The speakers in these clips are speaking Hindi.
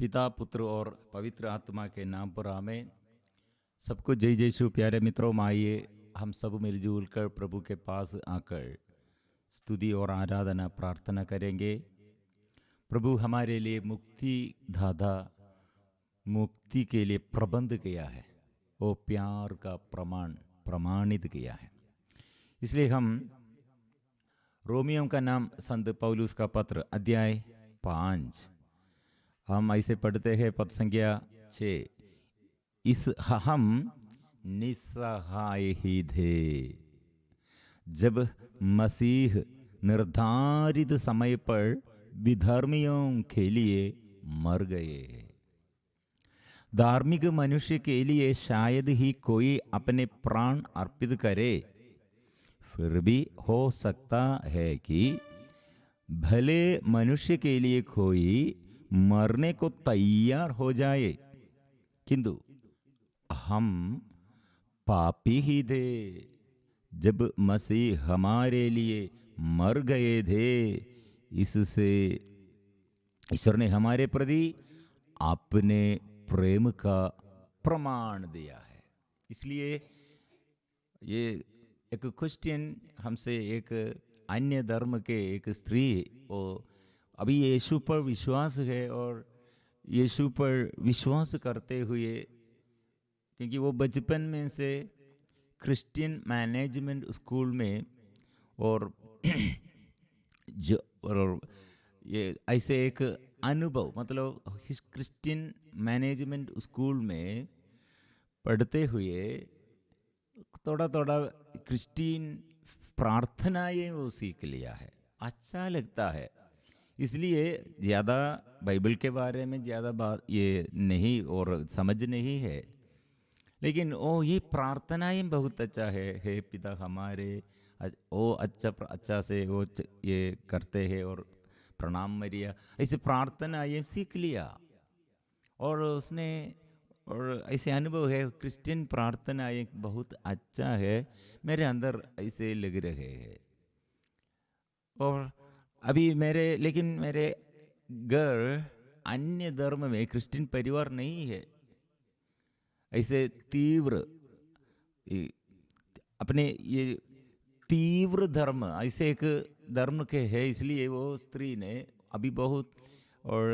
पिता पुत्र और पवित्र आत्मा के नाम पर आमेन। सबको जय जय शु। प्यारे मित्रों, आइए हम सब मिलजुल कर प्रभु के पास आकर स्तुति और आराधना प्रार्थना करेंगे। प्रभु हमारे लिए मुक्ति दाता, मुक्ति के लिए प्रबंध किया है, वो प्यार का प्रमाणित किया है। इसलिए हम रोमियो का नाम संत पौलुस का पत्र अध्याय 5 हम ऐसे पढ़ते हैं, पद संख्या 6। इस हम निस्सहाय ही थे जब मसीह निर्धारित समय पर विधर्मियों के लिए मर गए। धार्मिक मनुष्य के लिए शायद ही कोई अपने प्राण अर्पित करे, फिर भी हो सकता है कि भले मनुष्य के लिए कोई मरने को तैयार हो जाए, किंतु हम पापी ही थे जब मसीह हमारे लिए मर गए थे। इससे ईश्वर ने हमारे प्रति अपने प्रेम का प्रमाण दिया है। इसलिए ये एक क्वेश्चन हमसे एक अन्य धर्म के एक स्त्री, वो अभी यीशु पर विश्वास है और यीशु पर विश्वास करते हुए, क्योंकि वो बचपन में से क्रिश्चियन मैनेजमेंट स्कूल में और ये ऐसे एक अनुभव, मतलब क्रिश्चियन मैनेजमेंट स्कूल में पढ़ते हुए थोड़ा थोड़ा क्रिश्चियन प्रार्थनाएं वो सीख लिया है। अच्छा लगता है, इसलिए ज़्यादा बाइबल के बारे में ज़्यादा बात ये नहीं और समझ नहीं है, लेकिन वो ये प्रार्थनाएं बहुत अच्छा है। हे पिता हमारे, वो अच्छा से वो ये करते हैं और प्रणाम मरिया, ऐसे प्रार्थनाएं सीख लिया और उसने, और ऐसे अनुभव है क्रिश्चियन प्रार्थना एक बहुत अच्छा है, मेरे अंदर ऐसे लग रहे हैं। और अभी लेकिन मेरे घर अन्य धर्म में क्रिश्चियन परिवार नहीं है, ऐसे तीव्र अपने ये तीव्र धर्म ऐसे एक धर्म के है। इसलिए वो स्त्री ने अभी बहुत और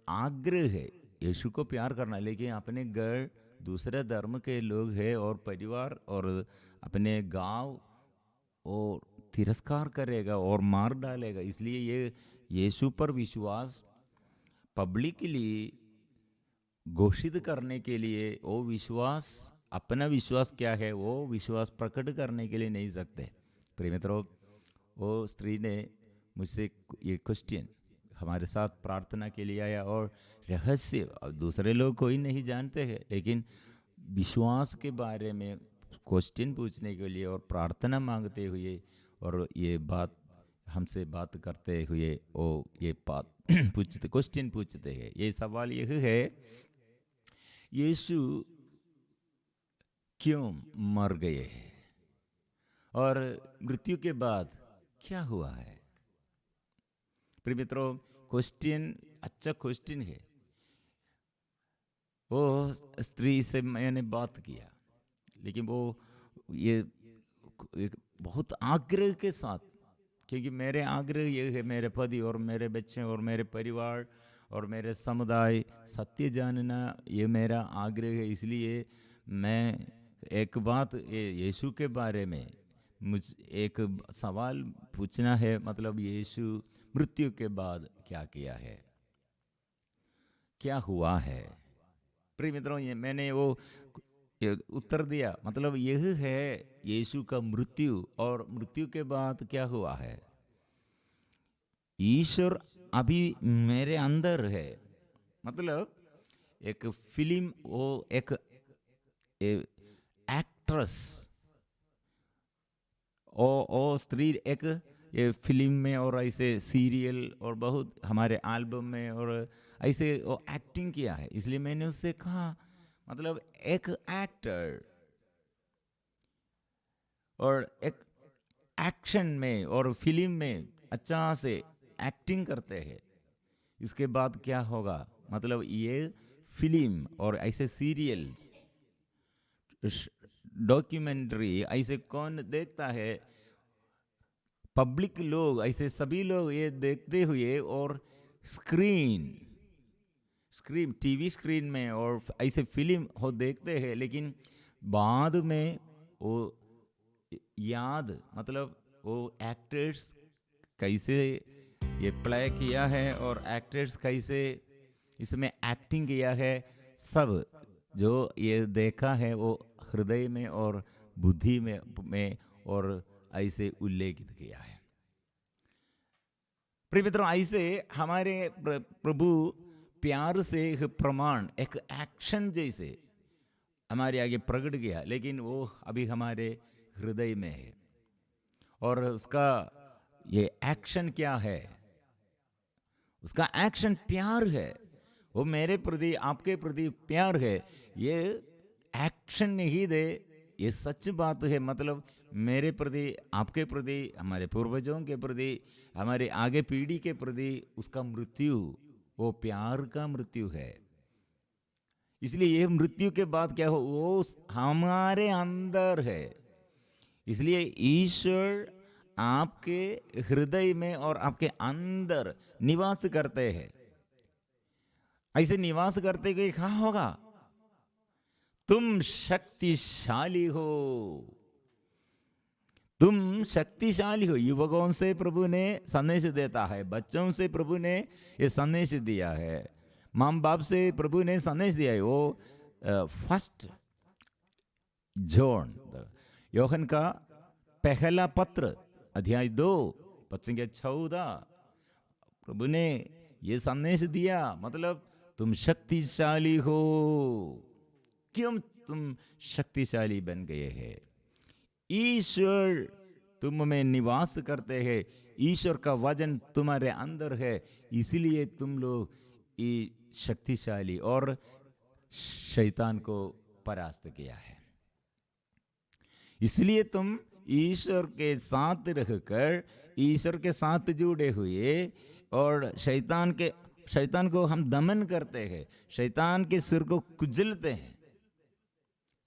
आग्रह है यीशु को प्यार करना, लेकिन अपने घर दूसरे धर्म के लोग हैं और परिवार और अपने गांव और तिरस्कार करेगा और मार डालेगा। इसलिए ये यीशु पर विश्वास पब्लिकली घोषित करने के लिए, वो विश्वास, अपना विश्वास क्या है वो विश्वास प्रकट करने के लिए नहीं सकते। प्रिय मित्रों, वो स्त्री ने मुझसे ये क्वेश्चन हमारे साथ प्रार्थना के लिए आया और रहस्य दूसरे लोग कोई नहीं जानते हैं, लेकिन विश्वास के बारे में क्वेश्चन पूछने के लिए और प्रार्थना मांगते हुए और ये बात हमसे बात करते हुए वो ये बात पूछते, क्वेश्चन पूछते हैं। ये सवाल यह है, यीशु क्यों मर गए और मृत्यु के बाद क्या हुआ है? प्रिय मित्रों, क्वेश्चन अच्छा क्वेश्चन है। वो स्त्री से मैंने बात किया, लेकिन वो ये बहुत आग्रह के साथ, क्योंकि मेरे आग्रह ये है, मेरे पति और मेरे बच्चे और मेरे परिवार और मेरे समुदाय सत्य जानना, ये मेरा आग्रह है। इसलिए मैं एक बात यीशु के बारे में मुझ एक सवाल पूछना है, मतलब यीशु मृत्यु के बाद क्या किया है, क्या हुआ है? प्रिय मित्रों, ये मैंने वो उत्तर दिया, मतलब यह है यीशु का मृत्यु और मृत्यु के बाद क्या हुआ है। ईश्वर अभी मेरे अंदर है, मतलब एक फिल्म, वो एक एक्ट्रेस, ओ स्त्री एक ये फिल्म में और ऐसे सीरियल और बहुत हमारे एल्बम में और ऐसे वो एक्टिंग किया है। इसलिए मैंने उससे कहा, मतलब एक एक्टर और एक एक्शन में और फिल्म में अच्छा से एक्टिंग करते हैं, इसके बाद क्या होगा? मतलब ये फिल्म और ऐसे सीरियल्स, डॉक्यूमेंट्री ऐसे कौन देखता है? पब्लिक लोग, ऐसे सभी लोग ये देखते हुए और स्क्रीन स्क्रीन टीवी स्क्रीन में और ऐसे फिल्म हो देखते हैं, लेकिन बाद में वो याद, मतलब वो एक्टर्स कैसे ये प्ले किया है और एक्टर्स कैसे इसमें एक्टिंग किया है, सब जो ये देखा है वो हृदय में और बुद्धि में और ऐसे उल्लेखित किया है। प्रिय मित्रों, ऐसे हमारे प्रभु प्यार से एक प्रमाण, एक एक्शन जैसे हमारे आगे प्रकट किया, लेकिन वो अभी हमारे हृदय में है। और उसका ये एक्शन क्या है? उसका एक्शन प्यार है। वो मेरे प्रति, आपके प्रति प्यार है। ये एक्शन नहीं दे, ये सच बात है। मतलब मेरे प्रति, आपके प्रति, हमारे पूर्वजों के प्रति, हमारे आगे पीढ़ी के प्रति उसका मृत्यु, वो प्यार का मृत्यु है। इसलिए ये मृत्यु के बाद क्या हो, वो हमारे अंदर है। इसलिए ईश्वर आपके हृदय में और आपके अंदर निवास करते हैं। ऐसे निवास करते हुए क्या होगा? तुम शक्तिशाली हो, तुम शक्तिशाली हो। युवकों से प्रभु ने संदेश देता है, बच्चों से प्रभु ने ये संदेश दिया है, माँ बाप से प्रभु ने संदेश दिया है। वो फर्स्ट जॉन, योहन का पहला पत्र, अध्याय 2 पद 14, प्रभु ने ये संदेश दिया। मतलब तुम शक्तिशाली हो। क्यों तुम शक्तिशाली बन गए हैं? ईश्वर तुम में निवास करते हैं, ईश्वर का वचन तुम्हारे अंदर है, इसलिए तुम लोग शक्तिशाली और शैतान को परास्त किया है। इसलिए तुम ईश्वर के साथ रहकर, ईश्वर के साथ जुड़े हुए, और शैतान को हम दमन करते हैं, शैतान के सिर को कुचलते हैं।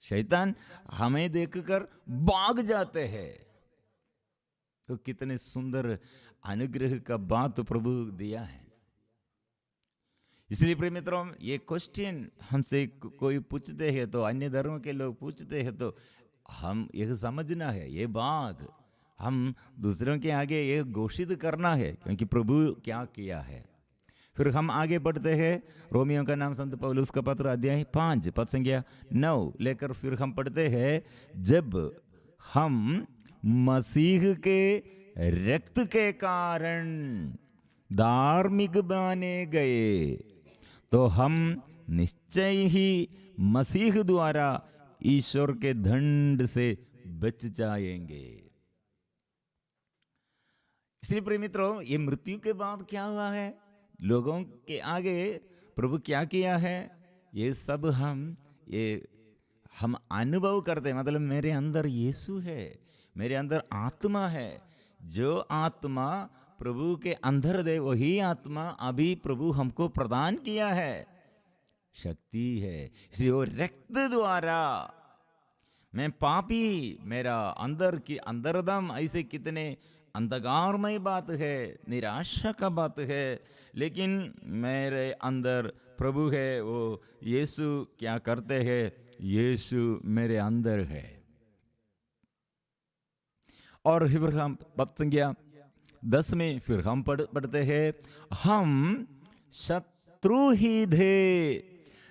शैतान हमें देखकर भाग जाते हैं। तो कितने सुंदर अनुग्रह का बात प्रभु दिया है। इसलिए प्रिय मित्रों, ये क्वेश्चन हमसे कोई पूछते हैं, तो अन्य धर्म के लोग पूछते हैं, तो हम यह समझना है, ये बात हम दूसरों के आगे ये घोषित करना है, क्योंकि प्रभु क्या किया है। फिर हम आगे बढ़ते हैं, रोमियो का नाम संत पौलुस का पत्र, अध्याय 5 पद 9 लेकर फिर हम पढ़ते हैं, जब हम मसीह के रक्त के कारण धार्मिक बने गए, तो हम निश्चय ही मसीह द्वारा ईश्वर के दंड से बच जाएंगे। इसलिए प्रिय मित्रों, ये मृत्यु के बाद क्या हुआ है, लोगों के आगे प्रभु क्या किया है, ये सब हम अनुभव करते हैं। मतलब मेरे अंदर यीशु है, मेरे अंदर आत्मा है। जो आत्मा प्रभु के अंदर दे, वही आत्मा अभी प्रभु हमको प्रदान किया है, शक्ति है। इसलिए वो रक्त द्वारा, मैं पापी, मेरा अंदर की अंदरदम, ऐसे कितने अंधकारमय बात है, निराशा का बात है, लेकिन मेरे अंदर प्रभु है। वो यीशु क्या करते हैं, यीशु मेरे अंदर है। और फिर हम पद 10 में फिर हम पढ़ते हैं, हम शत्रु ही थे,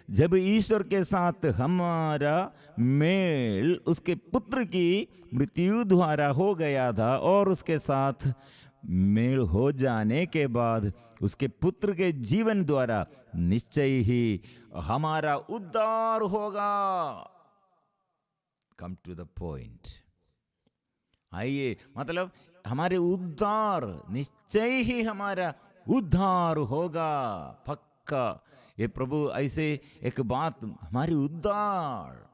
जब ईश्वर के साथ हमारा मेल उसके पुत्र की मृत्यु द्वारा हो गया था, और उसके साथ मेल हो जाने के बाद उसके पुत्र के जीवन द्वारा निश्चय ही हमारा उद्धार होगा। कम टू द पॉइंट, आइए। मतलब हमारे उद्धार, निश्चय ही हमारा उद्धार होगा, पक्का। ये प्रभु ऐसे एक बात, हमारी उद्धार,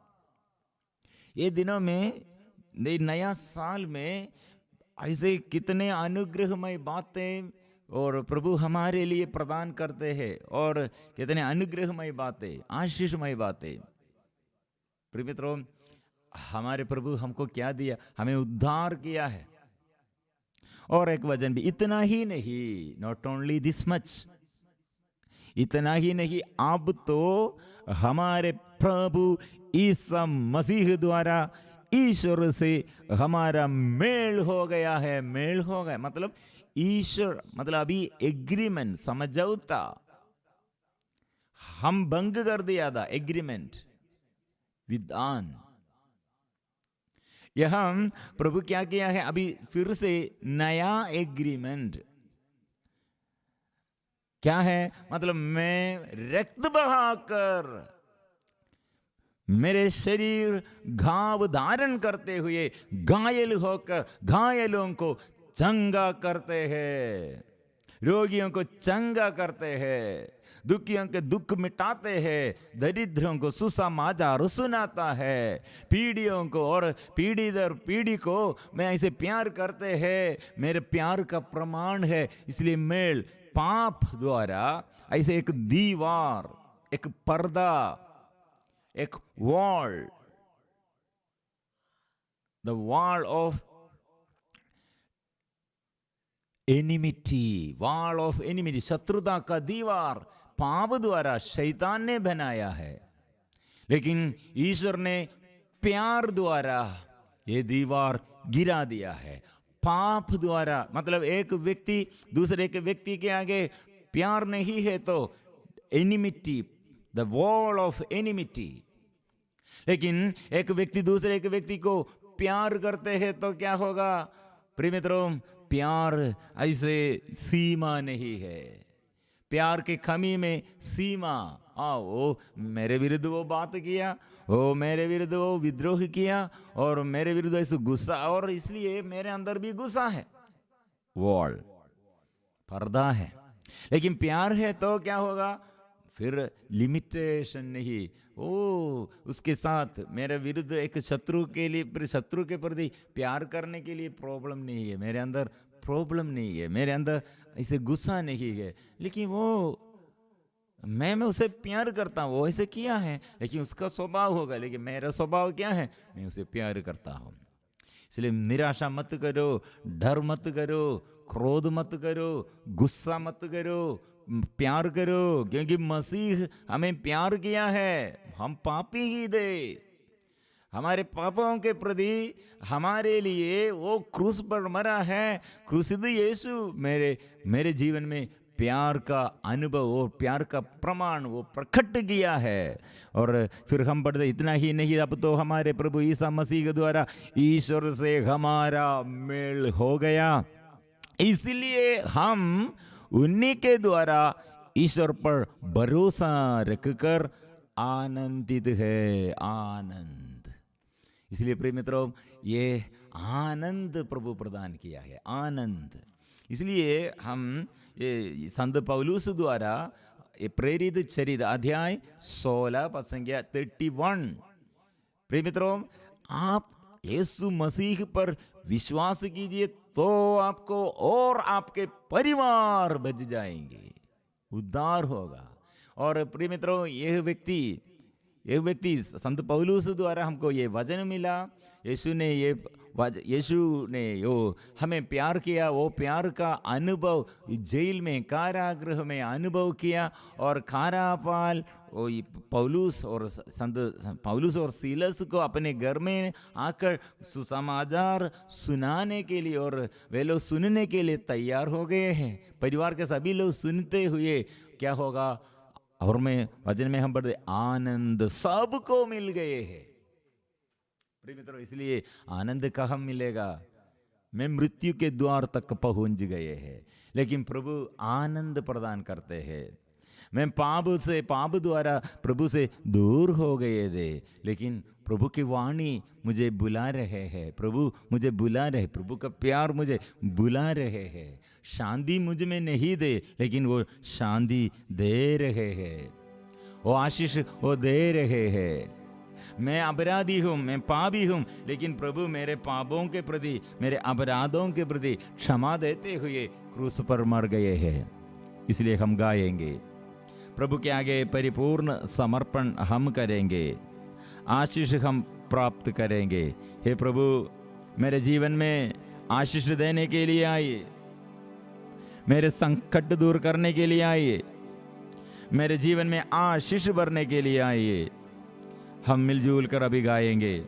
ये दिनों में, नया साल में ऐसे कितने अनुग्रहमय बातें और प्रभु हमारे लिए प्रदान करते हैं, और कितने अनुग्रहमय बातें, आशीषमय बातें। प्रिय मित्रों, हमारे प्रभु हमको क्या दिया? हमें उद्धार किया है। और एक वचन भी, इतना ही नहीं, नॉट ओनली दिस मच, इतना ही नहीं, अब तो हमारे प्रभु ईसा मसीह द्वारा ईश्वर से हमारा मेल हो गया है। मेल हो गया मतलब ईश्वर, मतलब अभी एग्रीमेंट, समझौता हम भंग कर दिया था, एग्रीमेंट विधान। यहां प्रभु क्या किया है? अभी फिर से नया एग्रीमेंट। क्या है? मतलब मैं रक्त बहाकर, मेरे शरीर घाव धारण करते हुए घायल होकर घायलों को चंगा करते हैं, रोगियों को चंगा करते हैं, दुखियों के दुख मिटाते हैं, दरिद्रों को सुसमाचार सुनाता है, पीढ़ियों को और पीढ़ी दर पीढ़ी को मैं ऐसे प्यार करते हैं, मेरे प्यार का प्रमाण है। इसलिए मेल पाप द्वारा ऐसे एक दीवार, एक पर्दा, एक wall, the wall of enmity, wall of enmity, शत्रुता का दीवार पाप द्वारा शैतान ने बनाया है। लेकिन ईश्वर ने प्यार द्वारा ये दीवार गिरा दिया है। पाप द्वारा मतलब एक व्यक्ति दूसरे के व्यक्ति के आगे प्यार नहीं है तो enmity, the wall of enmity. लेकिन एक व्यक्ति दूसरे के व्यक्ति को प्यार करते हैं तो क्या होगा? प्रिय मित्रों, प्यार ऐसे सीमा नहीं है। प्यार के कमी में सीमा, वो मेरे विरुद्ध वो बात किया, वो मेरे विरुद्ध वो विद्रोह किया, और मेरे विरुद्ध ऐसे गुस्सा, और इसलिए मेरे अंदर भी गुस्सा है। वॉल, पर्दा है। लेकिन प्यार है तो क्या होगा? फिर लिमिटेशन नहीं। उसके साथ मेरे विरुद्ध एक शत्रु के लिए, शत्रु के प्रति प्यार करने के लिए प्रॉब्लम नहीं है, मेरे अंदर प्रॉब्लम नहीं है, मेरे अंदर ऐसे गुस्सा नहीं है। लेकिन वो मैं उसे प्यार करता हूँ, वो ऐसे किया है, लेकिन उसका स्वभाव होगा, लेकिन मेरा स्वभाव क्या है? मैं उसे प्यार करता हूँ। इसलिए निराशा मत करो, डर मत करो, क्रोध मत करो, गुस्सा मत करो, प्यार करो, क्योंकि मसीह हमें प्यार किया है। हम पापी ही थे, हमारे पापों के प्रति हमारे लिए वो क्रूस पर मरा है। क्रूसित यीशु मेरे जीवन में प्यार का अनुभव और प्यार का प्रमाण वो प्रकट किया है। और फिर हम पढ़ते, इतना ही नहीं, अब तो हमारे प्रभु ईसा मसीह के द्वारा ईश्वर से हमारा मेल हो गया, इसलिए हम उन्हीं के द्वारा ईश्वर पर भरोसा रखकर आनंदित है। आनंद, इसलिए प्रिय मित्रों, ये आनंद प्रभु प्रदान किया है, आनंद। इसलिए हम ये संत पौलुस द्वारा ये प्रेरित चरित अध्याय 16 पद संख्या 31, प्रिय मित्रों, आप यीशु मसीह पर विश्वास कीजिए तो आपको और आपके परिवार बच जाएंगे, उद्धार होगा। और प्रिय मित्रों, यह व्यक्ति संत पौलुस द्वारा हमको ये वचन मिला। यीशु ने यो हमें प्यार किया, वो प्यार का अनुभव जेल में, कारागृह में अनुभव किया। और कारापाल पौलुस और सीलस को अपने घर में आकर सुसमाचार सुनाने के लिए, और वे लोग सुनने के लिए तैयार हो गए हैं। परिवार के सभी लोग सुनते हुए क्या होगा? और वचन में हम पढ़ते, आनंद सबको मिल गए हैं। प्रिय मित्रों, इसलिए आनंद कहाँ मिलेगा? मैं मृत्यु के द्वार तक पहुंच गए हैं, लेकिन प्रभु आनंद प्रदान करते हैं। मैं पाप द्वारा प्रभु से दूर हो गए थे, लेकिन प्रभु की वाणी मुझे बुला रहे हैं, प्रभु मुझे बुला रहे, प्रभु का प्यार मुझे बुला रहे हैं। शांति मुझ में नहीं दे, लेकिन वो शांति दे रहे हैं, वो आशीष वो दे रहे हैं। मैं अपराधी हूँ, मैं पापी हूँ, लेकिन प्रभु मेरे पापों के प्रति, मेरे अपराधों के प्रति क्षमा देते हुए क्रूस पर मर गए हैं। इसलिए हम गाएंगे, प्रभु के आगे परिपूर्ण समर्पण हम करेंगे, आशीष हम प्राप्त करेंगे। हे प्रभु, मेरे जीवन में आशीष देने के लिए आइए, मेरे संकट दूर करने के लिए आइए, मेरे जीवन में आशीष भरने के लिए आइए। हम मिलजुल कर अभी गाएंगे।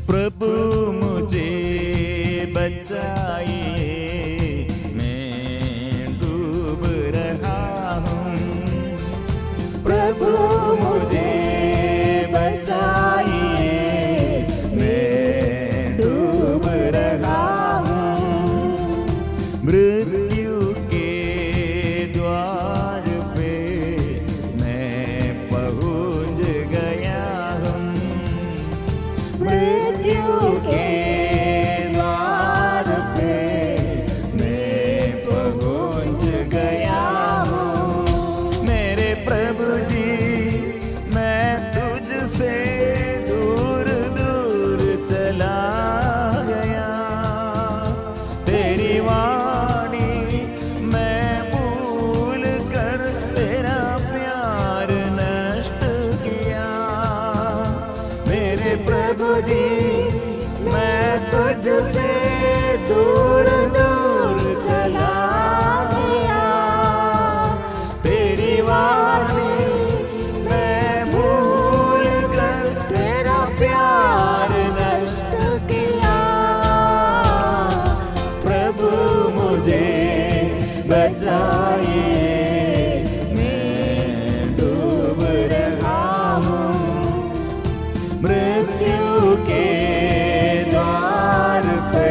प्रभु मुझे बचाइए, मैं डूब रहा हूँ। प्रभु मुझे बचाइए, मैं डूब रहा हूँ। मृत्यु के द्वार पे मैं पहुँच गया हूँ। मृत्यु के द्वार पे मैं पहुँच गया हूँ। मेरे प्रभु जी, मैं तुझसे दूर दूर चला गया। तेरी वाणी मैं भूल कर तेरा प्यार नष्ट किया। मेरे प्रभु जी, मैं तुझसे दूर दूर चला गया। तेरी वाणी मैं भूल कर तेरा प्यार नष्ट किया। प्रभु मुझे बचाइए, मैं डूब रहा हूँ। मृत्यु के द्वार पे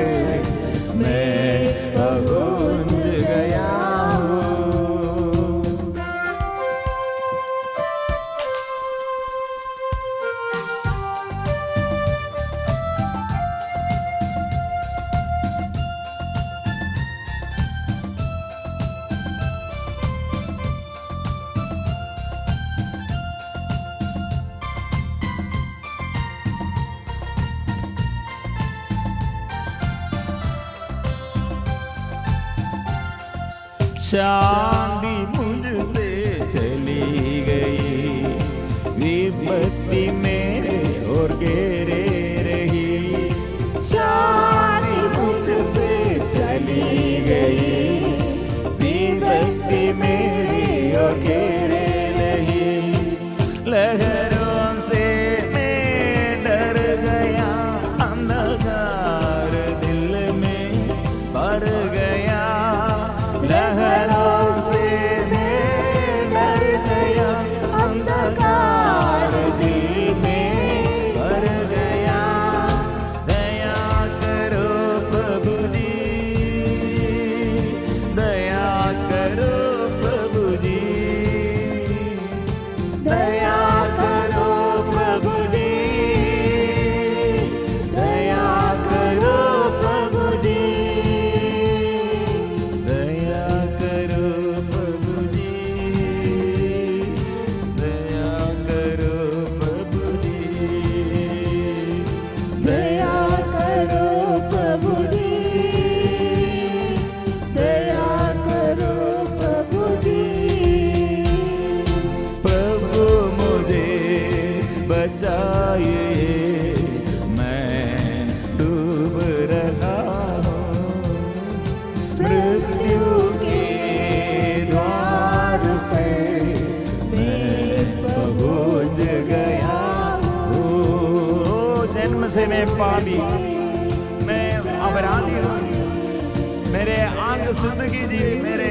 मैं पहुँच गया हूँ। शांति मुझसे चली गई, विपत्ति मेरे और घेरे रही। शांति मुझसे चली गई, विपत्ति मेरी और घेरे रही। लहरों से मैं डर गया, अंधकार दिल में भर गया। लहरों से मैं डर गया, अंधकार दिल में भर गया। दया करो प्रभु जी, दया करो प्रभु जी, दया करो प्रभु जी, दया करो प्रभु जी, दया करो प्रभु जी, दया करो प्रभु जी, दया करो प्रभु जी, दया करो प्रभु जी। प्रभु मुझे बचाइए, मैं डूब रहा हूँ। मृत्यु के द्वार पे मैं पहुँच गया हूँ। जन्म से मैं पापी, मैं अपराधी हूँ। मेरे अंग शुद्ध कीजिए, मेरे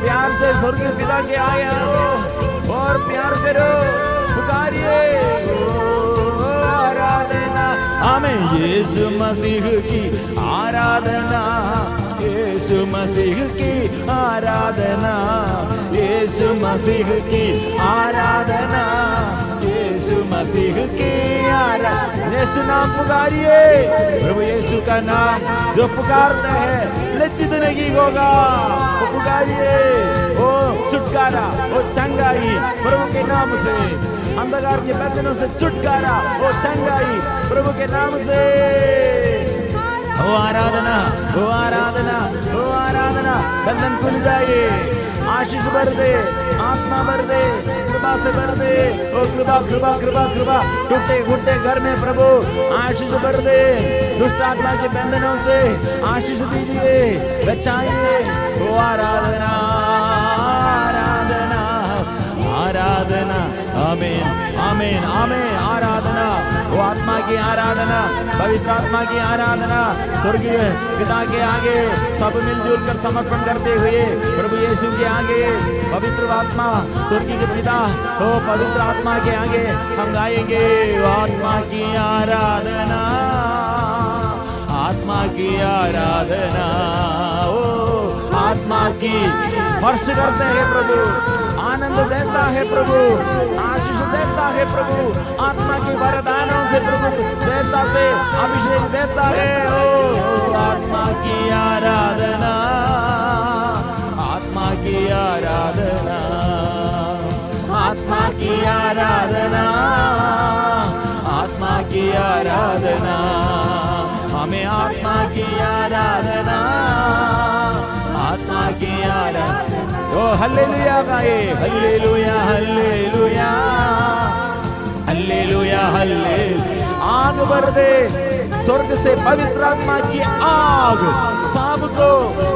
प्यार से स्वर्गीय पिता के आगे आओ और प्यार करो, पुकारिए। आराधना हमें यीशु मसीह की आराधना, यीशु मसीह की आराधना, यीशु मसीह की आराधना, यीशु मसीह की आराधना। यीशु नाम पुकारिए, प्रभु यीशु का नाम जो पुकारते हैं लज्जित नहीं होगा। वो पुकारिए, ओ छुटकारा, ओ चंगाई प्रभु के नाम से, अंधकार के बंधनों से छुटकारा, ओ चंगाई प्रभु के नाम से। ओ आराधना, ओ आराधना, ओ आराधना। बंधन खुल जाए, आशीष भर दे, आत्मा भर दे, कृपा से भर दे। ओ कृपा कृपा कृपा कृपा, टूटे फूटे घर में प्रभु आशीष भर दे। दुष्ट आत्मा के बंधनों से आशीष दीजिए, बचाइए। ओ आराधना, आराधना, आराधना। आमीन, आमीन, आमीन। आराधना, वो आत्मा की आराधना, पवित्र आत्मा की आराधना। स्वर्गीय पिता के आगे सब मिलजुल कर समर्पण करते हुए प्रभु यीशु के आगे, पवित्र आत्मा स्वर्गीय पिता, तो पवित्र आत्मा के आगे हम गाएंगे आत्मा की आराधना, आत्मा की आराधना। ओ आत्मा की हर्ष करते हैं प्रभु, आनंद देता है प्रभु, आशीष देता है प्रभु, आत्मा के वरदानों से प्रभु देता से अभिषेक देता है। ओ आत्मा की आराधना, आत्मा की आराधना, आत्मा की आराधना, आत्मा की आराधना। हमें आत्मा की आराधना, आत्मा की आराधना। ओ हल्लेलुया गाए, हल्लेलुया, हल्लेलुया, हल्लेलुया, हल्लेलुया। आग भर दे स्वर्ग से पवित्र आत्मा की आग, सबको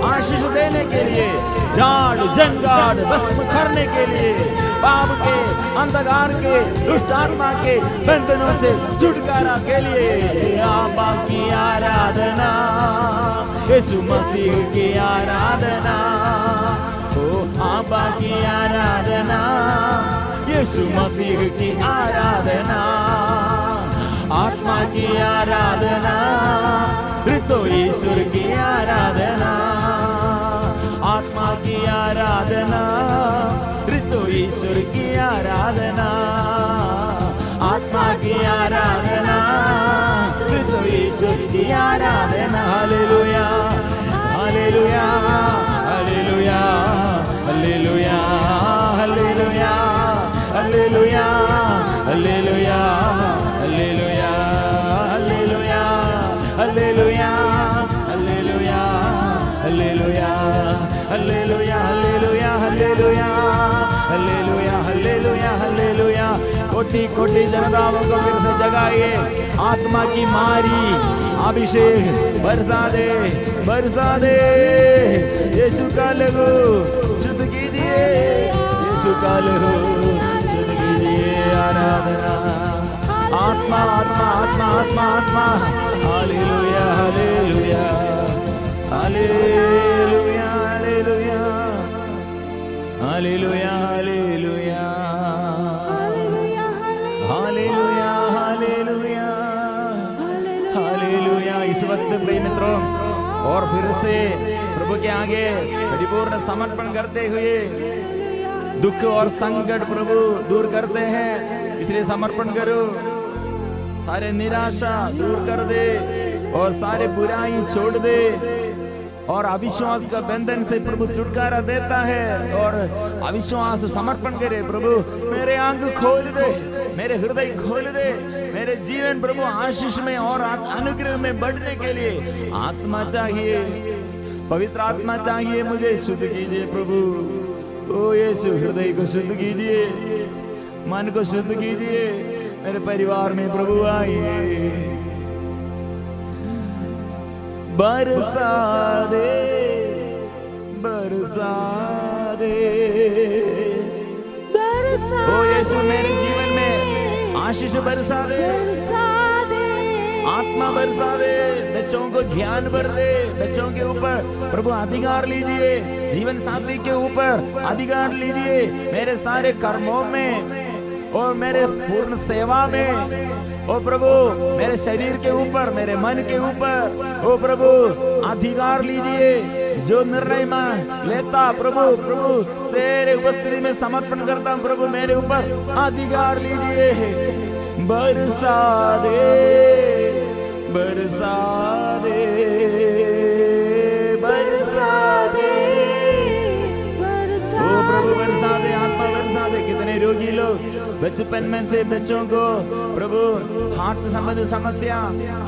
आशीष देने के लिए, झाड़ जंगाड़ भस्म करने के लिए, पाप के, अंधकार के, दुष्ट आत्मा के बंधनों से छुटकारा के लिए। आबा की आराधना, यीशु मसीह की आराधना। ओ आबा की आराधना, यीशु मसीह की आराधना। आत्मा की आराधना, क्रिस्तो ईश्वर की आराधना। आत्मा की आराधना, क्रिस्तो ईश्वर की आराधना। आत्मा की आराधना, क्रिस्तो ईश्वर की आराधना। Hallelujah, hallelujah, hallelujah, hallelujah, hallelujah, hallelujah, hallelujah, hallelujah, hallelujah, hallelujah, hallelujah, hallelujah, hallelujah, hallelujah, hallelujah, hallelujah, hallelujah, hallelujah. कोटि कोटि जनताओं को फिर से जगाइए, आत्मा की मारी अभिषेक बरसा दे, बरसा दे। यीशु का लहू शुद्ध कीजिए, यीशु का लहू शुद्ध कीजिए। आराधना, आत्मा, आत्मा, आत्मा, आत्मा, आत्मा। Hallelujah, hallelujah, hallelujah, hallelujah, hallelujah, hallelujah, hallelujah, hallelujah, hallelujah. इस वक्त प्रिय मित्रों, और फिर से प्रभु के आगे परिपूर्ण समर्पण करते हुए दुख और संकट प्रभु दूर करते हैं, इसलिए समर्पण करो। सारे निराशा दूर कर दे और सारे बुराई छोड़ दे, और अविश्वास का बंधन से प्रभु छुटकारा देता है। और अविश्वास समर्पण करे, प्रभु मेरे आंख खोल दे, मेरे हृदय खोल दे, मेरे जीवन प्रभु आशीष में और अनुग्रह में बढ़ने के लिए आत्मा चाहिए, पवित्र आत्मा चाहिए। मुझे शुद्ध कीजिए प्रभु। ओ यीशु, हृदय को शुद्ध कीजिए, मन को शुद्ध कीजिए। मेरे परिवार में प्रभु आइए, बरसा दे, बरसा दे, बरसा। ओ यीशु, मेरे जीवन में आशीष बरसा दे, बरसा दे। आत्मा बरसा दे, बच्चों को ज्ञान भर दे, बच्चों के ऊपर प्रभु अधिकार लीजिए, जीवन साथी के ऊपर अधिकार लीजिए, मेरे सारे कर्मों में और मेरे पूर्ण सेवा में, ओ प्रभु मेरे शरीर के ऊपर, मेरे मन के ऊपर, ओ प्रभु अधिकार लीजिए। जो निर्णय मैं लेता प्रभु तेरे उपस्थिति में समर्पण करता हूं प्रभु, मेरे ऊपर अधिकार लीजिए। बरसा दे, बरसा दे, बरसा दे, ओ प्रभु बरसा दे, आत्मा बरसा दे। कितने रोगी लोग बचपन में से बच्चों को प्रभु हार्ट संबंधी समस्या,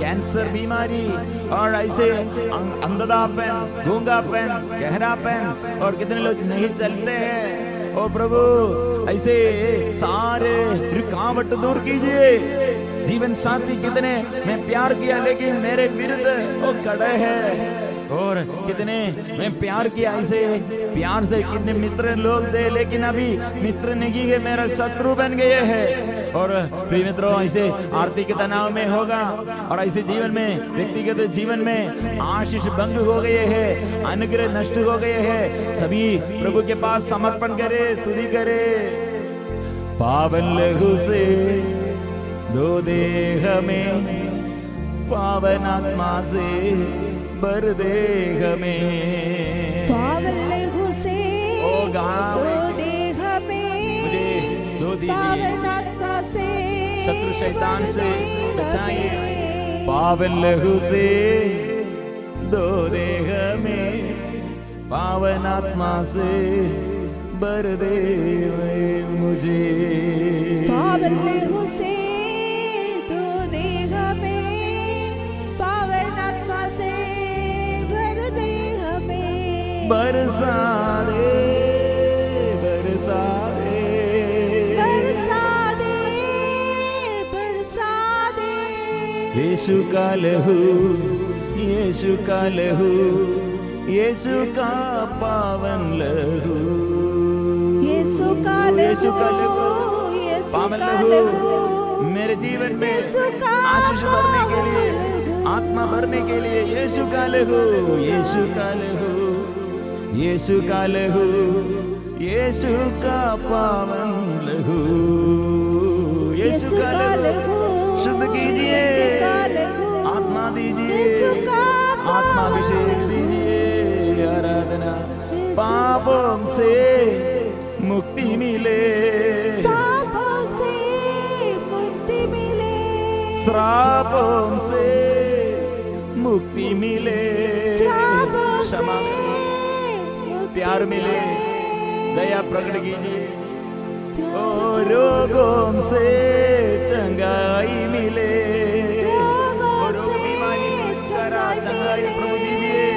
कैंसर बीमारी और ऐसे अंधतापन, गूंगापन, गहरापन, और कितने लोग नहीं चलते हैं। ओ प्रभु ऐसे सारे रुकावट दूर कीजिए। जीवन साथी कितने मैं प्यार किया लेकिन मेरे विरुद्ध वो खड़े हैं, और कितने मैं प्यार किया, ऐसे प्यार से कितने मित्र लोग थे लेकिन अभी मित्र नहीं है, मेरा शत्रु बन गए हैं। और प्रिय मित्रों ऐसे आर्थिक तनाव में होगा, और ऐसे जीवन में व्यक्तिगत जीवन में आशीष भंग हो गए हैं, अनुग्रह नष्ट हो गए हैं। सभी प्रभु के पास समर्पण करे, स्तुति करे। पावन लहू से दो देह में, पावन आत्मा से भर दे हमें। पावन लहू से ओ गाँव दो देह में, मुझे दो दीजिए, पावन आत्मा से शत्रु शैतान से बचाइए। पावन लहू से दो देह में, पावन आत्मा से भर दे मुझे। पावन लहू से दो देह में, पावन आत्मा से भर दे हमें। बरसा दे, बरसा दे, बरसा दे, बरसा दे। यीशु का लहू, यीशु का लहू, यीशु का पावन लहू, यीशु का लहू, पावन लहू मेरे जीवन में आशीष भरने के लिए, आत्मा भरने के लिए। यीशु का लहू, यीशु का लहू, यीशु का लहू, यीशु का पावन लहू, यीशु का लहू शुद्ध कीजिए, आत्मा दीजिए, आत्मा अभिषेक दीजिए। आराधना। पापों से मुक्ति मिले, पापों से मुक्ति मिले, श्रापों से मुक्ति मिले, क्षमा, प्यार मिले, दया प्रकट कीजिए। ओ रोगों से चंगाई मिले, चंगाई प्रभु दीजिए।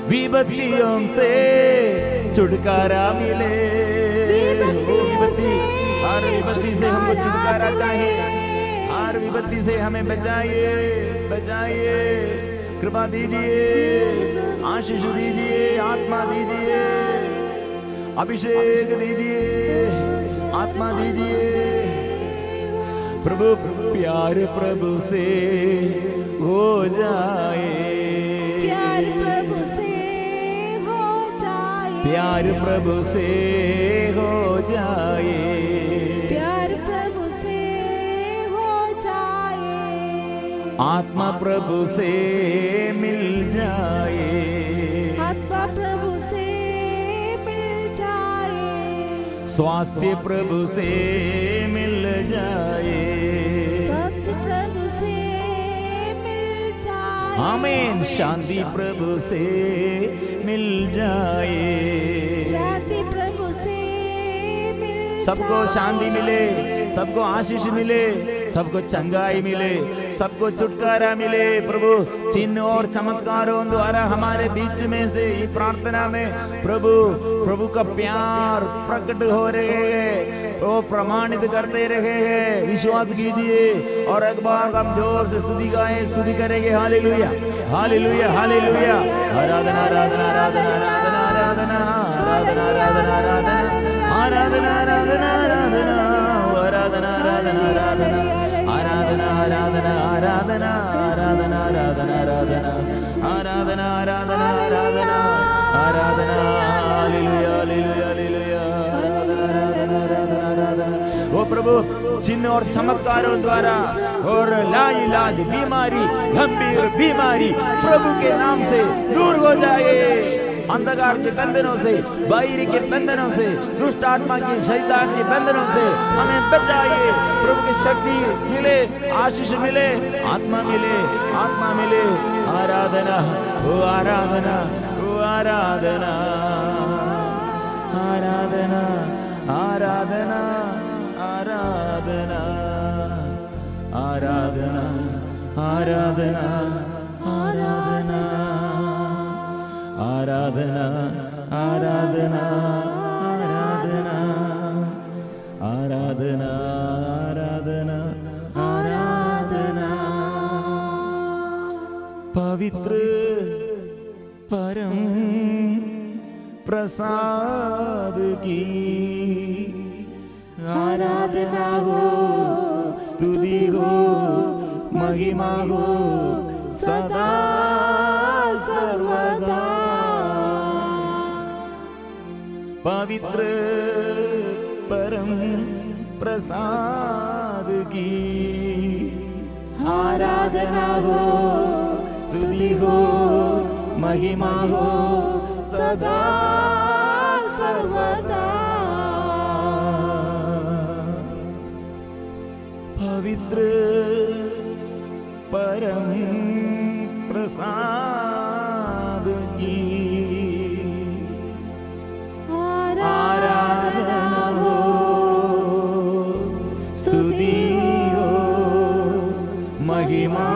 विपत्तियों से छुटकारा मिले, विपत्ति, हर विपत्ति से हमको छुटकारा चाहिए, हर विपत्ति से हमें बचाइए, बचाइए। कृपा दीजिए, आशीष दीजिए, आत्मा दीजिए, अभिषेक दीजिए, आत्मा दीजिए। प्रभु प्यार प्रभु से हो जाए, प्यार प्रभु से हो जाए, प्यार प्रभु से हो जाए, प्यार प्रभु से हो जाए। आत्मा प्रभु से मिल जाए, आत्मा प्रभु से मिल जाए, स्वास्थ्य प्रभु से मिल जाए, स्वास्थ्य प्रभु से मिल जाए। आमीन। शांति प्रभु से मिल जाए, शांति प्रभु से मिल सबको शांति मिले, सबको आशीष मिले, सबको चंगाई मिले, सबको छुटकारा मिले। प्रभु चिन्ह और चमत्कारों द्वारा हमारे बीच में से ही प्रार्थना में प्रभु का प्यार प्रकट हो रहे हैं, तो प्रमाणित करते रहे हैं। विश्वास कीजिए और एक बार हम जोर से स्तुति गाएं, स्तुति करेंगे। Hallelujah, hallelujah, hallelujah. आराधना, आराधना, आराधना, आराधना, आराधना, आराधना, आराधना, आराधना, आराधना, आराधना, आराधना, आराधना, आराधना, आराधना, आराधना, ആരാധന ആരാധന ആരാധന ആരാധന ആരാധന ആരാധന ആരാധന ആരാധന ആരാധന ഹല്ലേലൂയ ഹല്ലേലൂയ ഹല്ലേലൂയ आराधना आराधना आराधना आराधना ओ प्रभु चिन्ह और चमत्कारों द्वारा और लाइलाज बीमारी गंभीर बीमारी प्रभु के नाम से दूर हो जाए अंधकार के बंधनों से बाहरी के बंधनों से दुष्ट आत्मा के शैतान के बंधनों से हमें बचाइए प्रभु की शक्ति मिले आशीष मिले आत्मा मिले आराधना ओ आराधना ओ आराधना आराधना आराधना आराधना आराधना आराधना आराधना आराधना आराधना आराधना आराधना आराधना आराधना पवित्र परम प्रसाद की आराधना हो स्तुति हो महिमा हो सदा सर्वदा पवित्र परम प्रसाद की आराधना हो स्तुति हो महिमा हो सदा सर्वदा पवित्र परम प्रसाद की आराधना हो स्तुति हो महिमा